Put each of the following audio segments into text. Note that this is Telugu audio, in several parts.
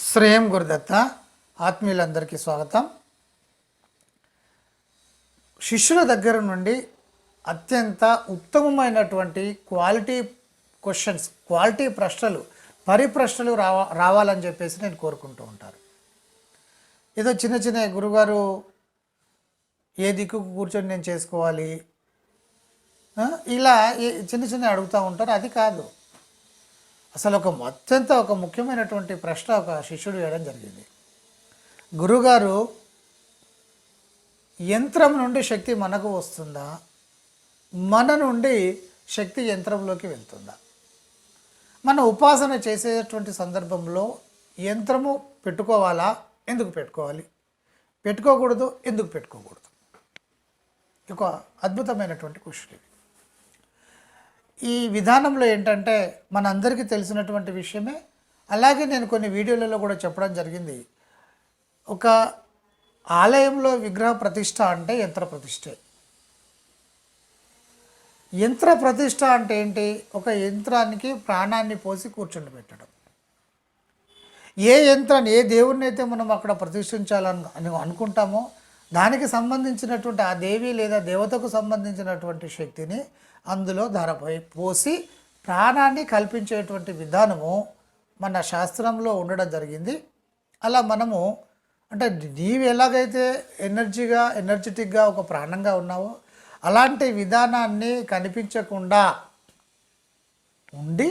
శ్రేయం గురుదత్త ఆత్మీయులందరికీ స్వాగతం. శిష్యుల దగ్గర నుండి అత్యంత ఉత్తమమైనటువంటి క్వాలిటీ క్వశ్చన్స్, క్వాలిటీ ప్రశ్నలు, పరిప్రశ్నలు రావాలని చెప్పేసి నేను కోరుకుంటూ ఉంటాను. ఏదో చిన్న చిన్న గురుగారు ఏ దిక్కుకు కూర్చొని నేను చేసుకోవాలి ఇలా చిన్న చిన్న అడుగుతూ ఉంటారు. అది కాదు, అసలు ఒక ముఖ్యమైనటువంటి ప్రశ్న ఒక శిష్యుడు వేయడం జరిగింది. గురుగారు, యంత్రం నుండి శక్తి మనకు వస్తుందా, మన నుండి శక్తి యంత్రంలోకి వెళ్తుందా? మన ఉపాసన చేసేటువంటి సందర్భంలో యంత్రము పెట్టుకోవాలా, ఎందుకు పెట్టుకోవాలి, పెట్టుకోకూడదు, ఎందుకు పెట్టుకోకూడదు? ఒక అద్భుతమైనటువంటి క్వశ్చన్. ఈ విధానంలో ఏంటంటే మనందరికీ తెలిసినటువంటి విషయమే. అలాగే నేను కొన్ని వీడియోలలో కూడా చెప్పడం జరిగింది. ఒక ఆలయంలో విగ్రహ ప్రతిష్ట అంటే యంత్ర ప్రతిష్ఠే. యంత్ర ప్రతిష్ట అంటే ఏంటి? ఒక యంత్రానికి ప్రాణాన్ని పోసి కూర్చుండి పెట్టడం. ఏ యంత్రాన్ని, ఏ దేవుడిని అయితే మనం అక్కడ ప్రతిష్ఠించాలని అనుకుంటామో దానికి సంబంధించినటువంటి ఆ దేవి లేదా దేవతకు సంబంధించినటువంటి శక్తిని అందులో పోసి ప్రాణాన్ని కల్పించేటువంటి విధానము మన శాస్త్రంలో ఉండడం జరిగింది. అలా మనము అంటే నీవు ఎలాగైతే ఎనర్జెటిక్గా ఒక ప్రాణంగా ఉన్నావో అలాంటి విధానాన్ని కనిపించకుండా ఉండి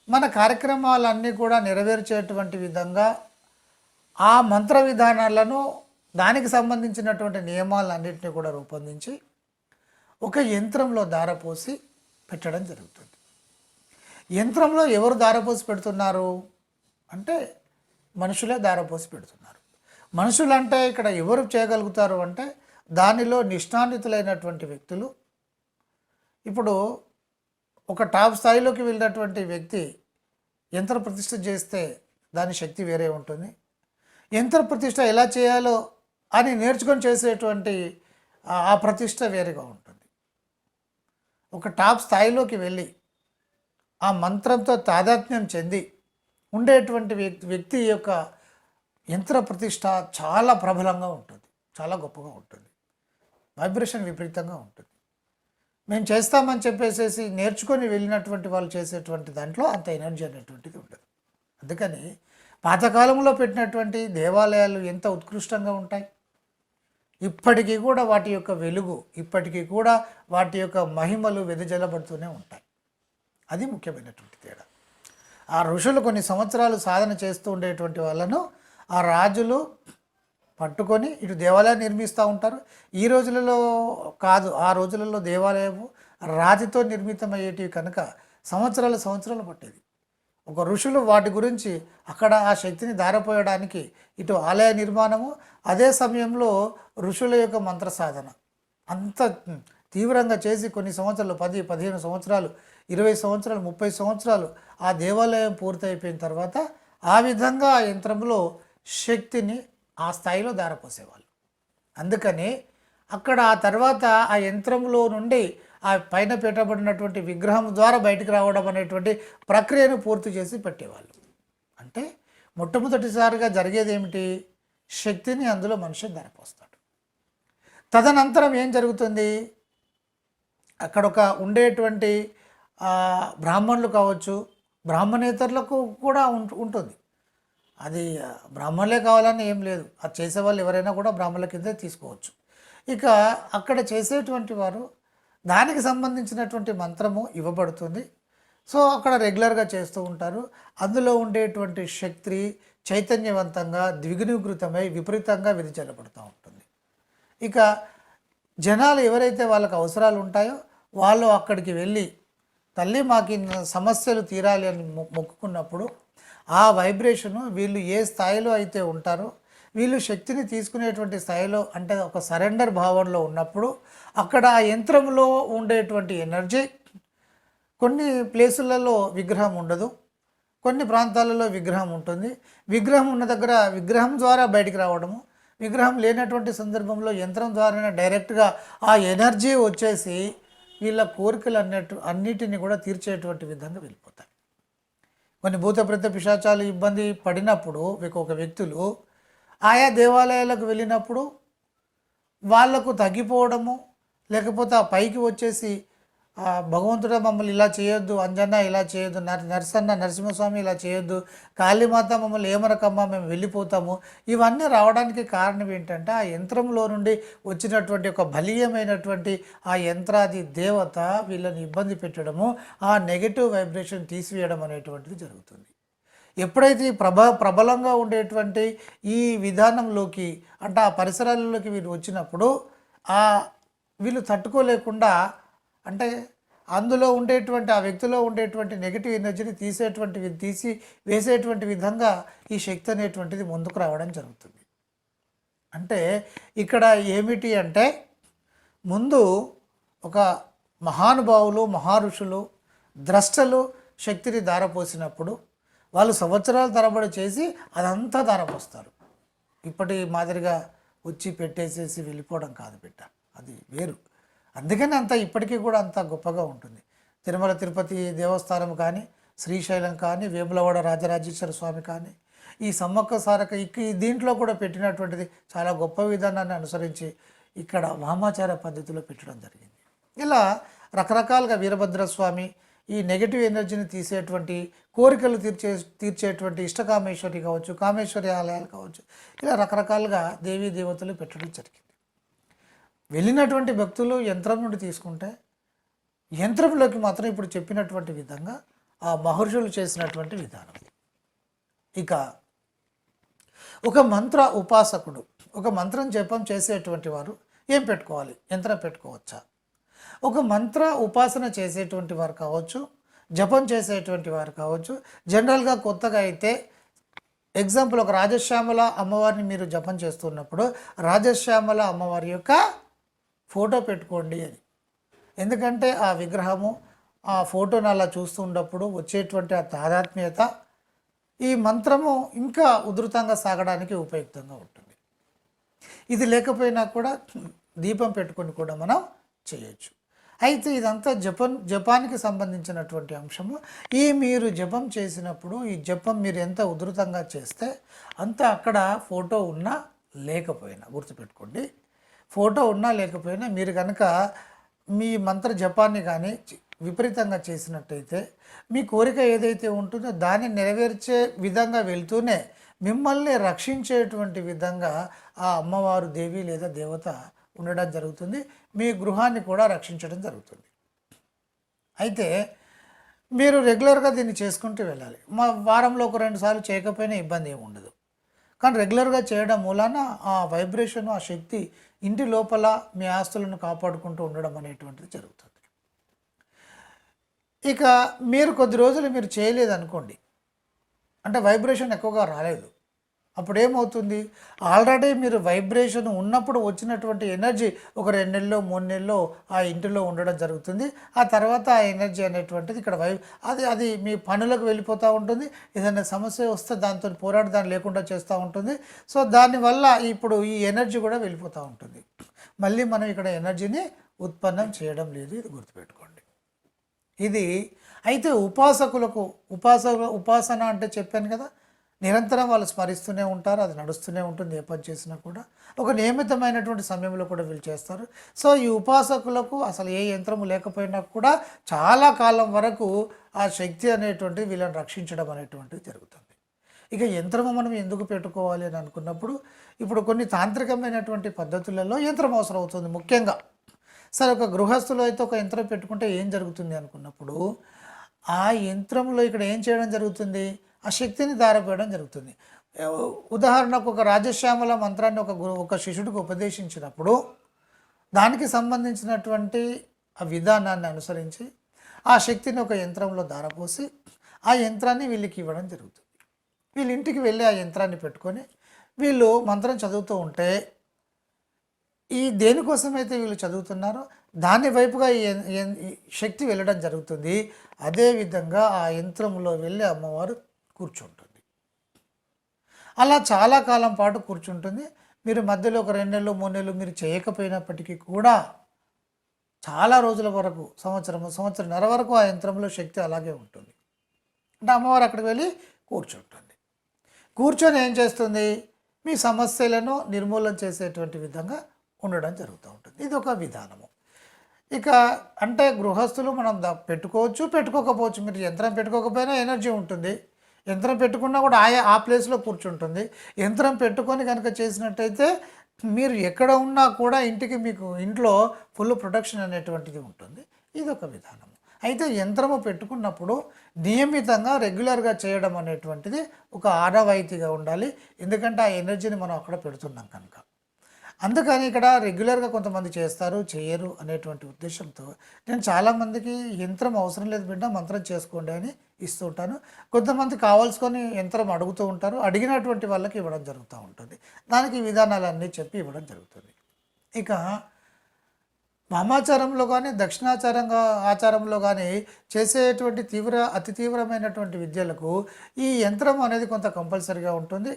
మన కార్యక్రమాలన్నీ కూడా నెరవేర్చేటువంటి విధంగా ఆ మంత్ర విధానాలను, దానికి సంబంధించినటువంటి నియమాలన్నింటినీ కూడా రూపొందించి ఒక యంత్రంలో దారపోసి పెట్టడం జరుగుతుంది. యంత్రంలో ఎవరు దారపోసి పెడుతున్నారు అంటే మనుషులే దారపోసి పెడుతున్నారు. మనుషులు అంటే ఇక్కడ ఎవరు చేయగలుగుతారు అంటే దానిలో నిష్ణాతులైనటువంటి వ్యక్తులు. ఇప్పుడు ఒక టాప్ స్థాయిలోకి వెళ్ళినటువంటి వ్యక్తి యంత్ర ప్రతిష్ఠ చేస్తే దాని శక్తి వేరే ఉంటుంది. యంత్ర ప్రతిష్ఠ ఎలా చేయాలో అని నేర్చుకొని చేసేటువంటి ఆ ప్రతిష్ఠ వేరేగా ఉంటుంది. ఒక టాప్ స్థాయిలోకి వెళ్ళి ఆ మంత్రంతో తాదాత్మ్యం చెంది ఉండేటువంటి వ్యక్తి యొక్క యంత్ర ప్రతిష్ఠ చాలా ప్రబలంగా ఉంటుంది, చాలా గొప్పగా ఉంటుంది, వైబ్రేషన్ విపరీతంగా ఉంటుంది. మేము చేస్తామని చెప్పేసి నేర్చుకొని వెళ్ళినటువంటి వాళ్ళు చేసేటువంటి దాంట్లో అంత ఎనర్జీ అనేటువంటిది ఉండదు. అందుకని పాతకాలంలో పెట్టినటువంటి దేవాలయాలు ఎంత ఉత్కృష్టంగా ఉంటాయి. ఇప్పటికీ కూడా వాటి యొక్క వెలుగు, ఇప్పటికీ కూడా వాటి యొక్క మహిమలు వెదజల్లబడుతూనే ఉంటాయి. అది ముఖ్యమైనటువంటి తేడా. ఆ ఋషులు కొన్ని సంవత్సరాలు సాధన చేస్తూ ఉండేటువంటి వాళ్ళను ఆ రాజులు పట్టుకొని ఇటు దేవాలయాన్ని నిర్మిస్తూ ఉంటారు. ఈ రోజులలో కాదు, ఆ రోజులలో దేవాలయము రాతితో నిర్మితమయ్యేటివి కనుక సంవత్సరాలు పట్టేది. ఒక ఋషులు వాటి గురించి అక్కడ ఆ శక్తిని దారపోయడానికి ఇటు ఆలయ నిర్మాణము, అదే సమయంలో ఋషుల యొక్క మంత్ర సాధన అంత తీవ్రంగా చేసి కొన్ని సంవత్సరాలు 10-15 సంవత్సరాలు, 20 సంవత్సరాలు, 30 సంవత్సరాలు ఆ దేవాలయం పూర్తయిపోయిన తర్వాత ఆ విధంగా ఆ యంత్రంలో శక్తిని ఆ స్థాయిలో దారపోసేవాళ్ళు. అందుకని అక్కడ ఆ తర్వాత ఆ యంత్రంలో నుండి ఆ పైన పెట్టబడినటువంటి విగ్రహం ద్వారా బయటకు రావడం అనేటువంటి ప్రక్రియను పూర్తి చేసి పెట్టేవాళ్ళు. అంటే మొట్టమొదటిసారిగా జరిగేది ఏమిటి? శక్తిని అందులో మనిషి దారపోస్తాడు. తదనంతరం ఏం జరుగుతుంది? అక్కడ ఒక ఉండేటువంటి బ్రాహ్మణులు కావచ్చు, బ్రాహ్మణేతరులకు కూడా ఉంటుంది. అది బ్రాహ్మణులే కావాలని ఏం లేదు, అది చేసేవాళ్ళు ఎవరైనా కూడా బ్రాహ్మణుల కింద తీసుకోవచ్చు. ఇక అక్కడ చేసేటువంటి వారు దానికి సంబంధించినటువంటి మంత్రము ఇవ్వబడుతుంది. సో అక్కడ రెగ్యులర్గా చేస్తూ ఉంటారు. అందులో ఉండేటువంటి శక్తి చైతన్యవంతంగా ద్విగుణీకృతమై విపరీతంగా వెదజల్లబడుతూ ఉంటుంది. ఇక జనాలు ఎవరైతే వాళ్ళకి అవసరాలు ఉంటాయో వాళ్ళు అక్కడికి వెళ్ళి తల్లి మాకు సమస్యలు తీరాలి అని మొక్కుకున్నప్పుడు ఆ వైబ్రేషను వీళ్ళు ఏ స్థాయిలో అయితే ఉంటారో, వీళ్ళు శక్తిని తీసుకునేటువంటి స్థాయిలో అంటే ఒక సరెండర్ భావంలో ఉన్నప్పుడు అక్కడ ఆ యంత్రంలో ఉండేటువంటి ఎనర్జీ, కొన్ని ప్లేసులలో విగ్రహం ఉండదు, కొన్ని ప్రాంతాలలో విగ్రహం ఉంటుంది. విగ్రహం ఉన్న దగ్గర విగ్రహం ద్వారా బయటికి రావడము, విగ్రహం లేనటువంటి సందర్భంలో యంత్రం ద్వారానే డైరెక్ట్గా ఆ ఎనర్జీ వచ్చేసి వీళ్ళ కోరికలు అన్నిటిని కూడా తీర్చేటువంటి విధంగా వెళ్ళిపోతాయి. కొన్ని భూత ప్రేత పిశాచాలు ఇబ్బంది పడినప్పుడు ఒక వ్యక్తులు ఆయా దేవాలయాలకు వెళ్ళినప్పుడు వాళ్లకు తగ్గిపోవడము, లేకపోతే ఆ పైకి వచ్చేసి భగవంతుడా మమ్మల్ని ఇలా చేయొద్దు, అంజన్న ఇలా చేయొద్దు, నరసన్న నరసింహస్వామి ఇలా చేయొద్దు, కాళీమాత మమ్మల్ని ఏమనకమ్మా మేము వెళ్ళిపోతాము, ఇవన్నీ రావడానికి కారణం ఏంటంటే ఆ యంత్రంలో నుండి వచ్చినటువంటి ఒక బలీయమైనటువంటి ఆ యంత్రాది దేవత వీళ్ళని ఇబ్బంది పెట్టడము, ఆ నెగటివ్ వైబ్రేషన్ తీసివేయడం అనేటువంటిది జరుగుతుంది. ఎప్పుడైతే ఈ ప్రబలంగా ఉండేటువంటి ఈ విధానంలోకి అంటే ఆ పరిసరాలలోకి వీళ్ళు వచ్చినప్పుడు వీళ్ళు తట్టుకోలేకుండా అంటే అందులో ఉండేటువంటి ఆ వ్యక్తిలో ఉండేటువంటి నెగిటివ్ ఎనర్జీని తీసి వేసేటువంటి విధంగా ఈ శక్తి అనేటువంటిది ముందుకు రావడం జరుగుతుంది. అంటే ఇక్కడ ఏమిటి అంటే ముందు ఒక మహానుభావులు మహారుషులు ద్రష్టలు శక్తిని ధారపోసినప్పుడు వాళ్ళు సంవత్సరాల తరబడి చేసి అదంతా ధారపోస్తారు. ఇప్పటి మాదిరిగా వచ్చి పెట్టేసేసి వెళ్ళిపోవడం కాదు బిడ్డ, అది వేరు. అందుకని అంత ఇప్పటికీ కూడా అంత గొప్పగా ఉంటుంది. తిరుమల తిరుపతి దేవస్థానం కానీ, శ్రీశైలం కానీ, వేములవాడ రాజరాజేశ్వర స్వామి కానీ, ఈ సమ్మక్క సారక దీంట్లో కూడా పెట్టినటువంటిది చాలా గొప్ప విధానాన్ని అనుసరించి ఇక్కడ వామాచార పద్ధతిలో పెట్టడం జరిగింది. ఇలా రకరకాలుగా వీరభద్రస్వామి ఈ నెగిటివ్ ఎనర్జీని తీసేటువంటి కోరికలు తీర్చేటువంటి ఇష్టకామేశ్వరి కావచ్చు, కామేశ్వరి ఆలయాలు కావచ్చు, ఇలా రకరకాలుగా దేవీ దేవతలు పెట్టడం జరిగింది. వెళ్ళినటువంటి భక్తులు యంత్రం నుండి తీసుకుంటే యంత్రంలోకి మాత్రం ఇప్పుడు చెప్పినటువంటి విధంగా ఆ మహర్షులు చేసినటువంటి విధానం. ఇక ఒక మంత్ర ఉపాసకుడు ఒక మంత్రం జపం చేసేటువంటి వారు ఏం పెట్టుకోవాలి? యంత్రం పెట్టుకోవచ్చా? ఒక మంత్ర ఉపాసన చేసేటువంటి వారు కావచ్చు, జపం చేసేటువంటి వారు కావచ్చు, జనరల్గా కొత్తగా అయితే ఎగ్జాంపుల్ ఒక రాజశ్యామల అమ్మవారిని మీరు జపం చేస్తున్నప్పుడు రాజశ్యామల అమ్మవారి యొక్క ఫోటో పెట్టుకోండి అని. ఎందుకంటే ఆ విగ్రహము ఆ ఫోటోను అలా చూస్తున్నప్పుడు వచ్చేటువంటి ఆ తాదాత్మ్యత ఈ మంత్రము ఇంకా ఉధృతంగా సాగడానికి ఉపయుక్తంగా ఉంటుంది. ఇది లేకపోయినా కూడా దీపం పెట్టుకొని కూడా మనం చేయొచ్చు. అయితే ఇదంతా జపానికి సంబంధించినటువంటి అంశము. మీరు జపం చేసినప్పుడు ఈ జపం మీరు ఎంత ఉధృతంగా చేస్తే అంత అక్కడ ఫోటో ఉన్నా లేకపోయినా గుర్తుపెట్టుకోండి. ఫోటో ఉన్నా లేకపోయినా మీరు కనుక మీ మంత్ర జపాన్ని కానీ విపరీతంగా చేసినట్టయితే మీ కోరిక ఏదైతే ఉంటుందో దాన్ని నెరవేర్చే విధంగా వెళ్తూనే మిమ్మల్ని రక్షించేటువంటి విధంగా ఆ అమ్మవారు దేవి లేదా దేవత ఉండడం జరుగుతుంది. మీ గృహాన్ని కూడా రక్షించడం జరుగుతుంది. అయితే మీరు రెగ్యులర్గా దీన్ని చేసుకుంటూ వెళ్ళాలి. వారంలో ఒక 2 సార్లు చేయకపోయినా ఇబ్బంది ఏమి ఉండదు. కానీ రెగ్యులర్గా చేయడం మూలాన ఆ వైబ్రేషన్ ఆ శక్తి ఇంటి లోపల మీ ఆస్తులను కాపాడుకుంటూ ఉండడం అనేటువంటిది జరుగుతుంది. ఇక మీరు కొద్ది రోజులు మీరు చేయలేదనుకోండి, అంటే వైబ్రేషన్ ఎక్కువగా రాలేదు, అప్పుడు ఏమవుతుంది? ఆల్రెడీ మీరు వైబ్రేషన్ ఉన్నప్పుడు వచ్చినటువంటి ఎనర్జీ ఒక 2 నెలల్లో 3 నెలల్లో ఆ ఇంటిలో ఉండడం జరుగుతుంది. ఆ తర్వాత ఆ ఎనర్జీ అనేటువంటిది ఇక్కడ అది మీ పనులకు వెళ్ళిపోతూ ఉంటుంది. ఏదైనా సమస్య వస్తే దాంతో దాన్ని లేకుండా చేస్తూ ఉంటుంది. సో దానివల్ల ఇప్పుడు ఈ ఎనర్జీ కూడా వెళ్ళిపోతూ ఉంటుంది. మళ్ళీ మనం ఇక్కడ ఎనర్జీని ఉత్పన్నం చేయడం లేదు, ఇది గుర్తుపెట్టుకోండి. ఇది అయితే ఉపాసకులకు ఉపాసన అంటే చెప్పాను కదా, నిరంతరం వాళ్ళు స్మరిస్తూనే ఉంటారు, అది నడుస్తూనే ఉంటుంది. ఏ పని చేసినా కూడా ఒక నియమితమైనటువంటి సమయంలో కూడా వీళ్ళు చేస్తారు. సో ఈ ఉపాసకులకు అసలు ఏ యంత్రము లేకపోయినా కూడా చాలా కాలం వరకు ఆ శక్తి అనేటువంటిది వీళ్ళని రక్షించడం అనేటువంటిది జరుగుతుంది. ఇక యంత్రము మనం ఎందుకు పెట్టుకోవాలి అని అనుకున్నప్పుడు ఇప్పుడు కొన్ని తాంత్రికమైనటువంటి పద్ధతులలో యంత్రం అవసరం అవుతుంది. ముఖ్యంగా సరే ఒక గృహస్థులో అయితే ఒక యంత్రం పెట్టుకుంటే ఏం జరుగుతుంది అనుకున్నప్పుడు ఆ యంత్రంలో ఇక్కడ ఏం చేయడం జరుగుతుంది? ఆ శక్తిని ధారపోయడం జరుగుతుంది. ఉదాహరణకు ఒక రాజశ్యామల మంత్రాన్ని ఒక శిష్యుడికి ఉపదేశించినప్పుడు దానికి సంబంధించినటువంటి ఆ విధానాన్ని అనుసరించి ఆ శక్తిని ఒక యంత్రంలో ధారపోసి ఆ యంత్రాన్ని వీళ్ళకి ఇవ్వడం జరుగుతుంది. వీళ్ళ ఇంటికి వెళ్ళి ఆ యంత్రాన్ని పెట్టుకొని వీళ్ళు మంత్రం చదువుతూ ఉంటే ఈ దేనికోసమైతే వీళ్ళు చదువుతున్నారో దాని వైపుగా ఈ శక్తి వెళ్ళడం జరుగుతుంది. అదేవిధంగా ఆ యంత్రంలో వెళ్ళి అమ్మవారు కూర్చుంటుంది. అలా చాలా కాలం పాటు కూర్చుంటుంది. మీరు మధ్యలో ఒక 2 నెలలు 3 నెలలు మీరు చేయకపోయినప్పటికీ కూడా చాలా రోజుల వరకు సంవత్సరన్నర వరకు ఆ యంత్రంలో శక్తి అలాగే ఉంటుంది. అంటే అమ్మవారు అక్కడికి వెళ్ళి కూర్చుంటుంది. కూర్చొని ఏం చేస్తుంది, మీ సమస్యలను నిర్మూలన చేసేటువంటి విధంగా ఉండడం జరుగుతూ ఉంటుంది. ఇది ఒక విధానము. ఇక అంటే గృహస్థులు మనం పెట్టుకోవచ్చు, పెట్టుకోకపోవచ్చు. మీరు యంత్రం పెట్టుకోకపోయినా ఎనర్జీ ఉంటుంది. యంత్రం పెట్టుకున్నా కూడా ఆ ప్లేస్లో కూర్చుంటుంది. యంత్రం పెట్టుకొని కనుక చేసినట్టయితే మీరు ఎక్కడ ఉన్నా కూడా మీకు ఇంట్లో ఫుల్ ప్రొటెక్షన్ అనేటువంటిది ఉంటుంది. ఇది ఒక విధానం. అయితే యంత్రము పెట్టుకున్నప్పుడు నియమితంగా రెగ్యులర్గా చేయడం అనేటువంటిది ఒక ఆనవాయితీగా ఉండాలి. ఎందుకంటే ఆ ఎనర్జీని మనం అక్కడ పెడుతున్నాం కనుక. అందుకని ఇక్కడ రెగ్యులర్గా కొంతమంది చేస్తారు, చేయరు అనేటువంటి ఉద్దేశంతో నేను చాలామందికి యంత్రం అవసరం లేదు బిడ్డ, మంత్రం చేసుకోండి అని ఇస్తూ ఉంటాను. కొంతమంది కావాల్సుకొని యంత్రం అడుగుతూ ఉంటారు. అడిగినటువంటి వాళ్ళకి ఇవ్వడం జరుగుతూ ఉంటుంది. దానికి విధానాలన్నీ చెప్పి ఇవ్వడం జరుగుతుంది. ఇక వామాచారంలో కానీ ఆచారంలో కానీ చేసేటువంటి అతి తీవ్రమైనటువంటి విద్యలకు ఈ యంత్రం అనేది కొంత కంపల్సరీగా ఉంటుంది.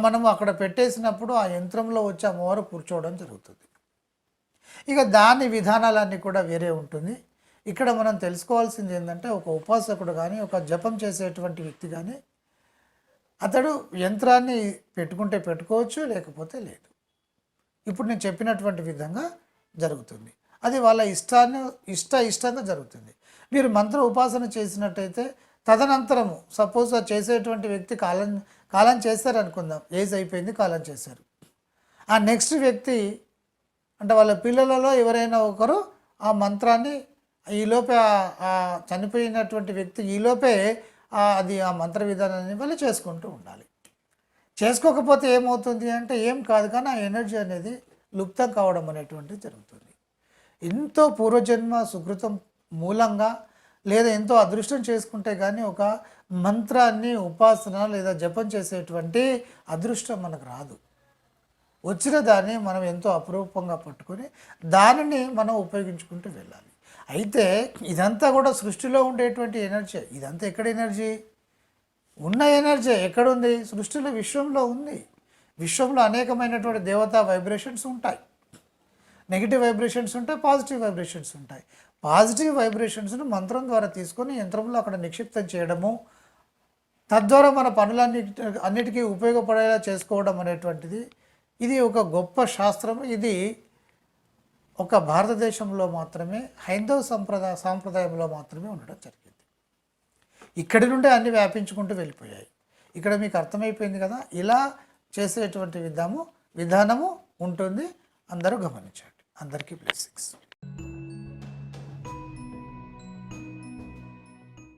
మనము అక్కడ పెట్టేసినప్పుడు ఆ యంత్రంలో వచ్చి అమ్మవారు కూర్చోవడం జరుగుతుంది. ఇక దాని విధానాలన్నీ కూడా వేరే ఉంటుంది. ఇక్కడ మనం తెలుసుకోవాల్సింది ఏంటంటే, ఒక ఉపాసకుడు కానీ ఒక జపం చేసేటువంటి వ్యక్తి కానీ అతడు యంత్రాన్ని పెట్టుకుంటే పెట్టుకోవచ్చు, లేకపోతే లేదు. ఇప్పుడు నేను చెప్పినటువంటి విధంగా జరుగుతుంది. అది వాళ్ళ ఇష్టంగా జరుగుతుంది. మీరు మంత్ర ఉపాసన చేసినట్టయితే తదనంతరము సపోజ్ చేసేటువంటి వ్యక్తి కాలం చేశారనుకుందాం, ఏజ్ అయిపోయింది, కాలం చేశారు. ఆ నెక్స్ట్ వ్యక్తి అంటే వాళ్ళ పిల్లలలో ఎవరైనా ఒకరు ఆ మంత్రాన్ని ఈలోపే చనిపోయినటువంటి వ్యక్తి ఈలోపే అది ఆ మంత్ర విధానాన్ని వాళ్ళు చేసుకుంటూ ఉండాలి. చేసుకోకపోతే ఏమవుతుంది అంటే ఏం కాదు, కానీ ఆ ఎనర్జీ అనేది లుప్తం కావడం అనేటువంటిది జరుగుతుంది. ఎంతో పూర్వజన్మ సుకృతం మూలంగా లేదా ఎంతో అదృష్టం చేసుకుంటే కానీ ఒక మంత్రాన్ని ఉపాసన లేదా జపం చేసేటువంటి అదృష్టం మనకు రాదు. వచ్చిన దాన్ని మనం ఎంతో అపురూపంగా పట్టుకొని దానిని మనం ఉపయోగించుకుంటూ వెళ్ళాలి. అయితే ఇదంతా కూడా సృష్టిలో ఉండేటువంటి ఎనర్జీ. ఇదంతా ఎక్కడ ఎనర్జీ? ఉన్న ఎనర్జీ ఎక్కడుంది? సృష్టిలో, విశ్వంలో ఉంది. విశ్వంలో అనేకమైనటువంటి దేవతా వైబ్రేషన్స్ ఉంటాయి. నెగిటివ్ వైబ్రేషన్స్ ఉంటాయి, పాజిటివ్ వైబ్రేషన్స్ ఉంటాయి. పాజిటివ్ వైబ్రేషన్స్ను మంత్రం ద్వారా తీసుకొని యంత్రంలో అక్కడ నిక్షిప్తం చేయడము, తద్వారా మన అన్నిటికీ ఉపయోగపడేలా చేసుకోవడం అనేటువంటిది ఇది ఒక గొప్ప శాస్త్రం. ఇది ఒక భారతదేశంలో మాత్రమే, హైందవ సాంప్రదాయంలో మాత్రమే ఉండడం జరిగింది. ఇక్కడి నుండే అన్ని వ్యాపించుకుంటూ వెళ్ళిపోయాయి. ఇక్కడ మీకు అర్థమైపోయింది కదా, ఇలా చేసేటువంటి విధానము ఉంటుంది. అందరూ గమనించండి. అందరికీ బ్లెస్సింగ్స్.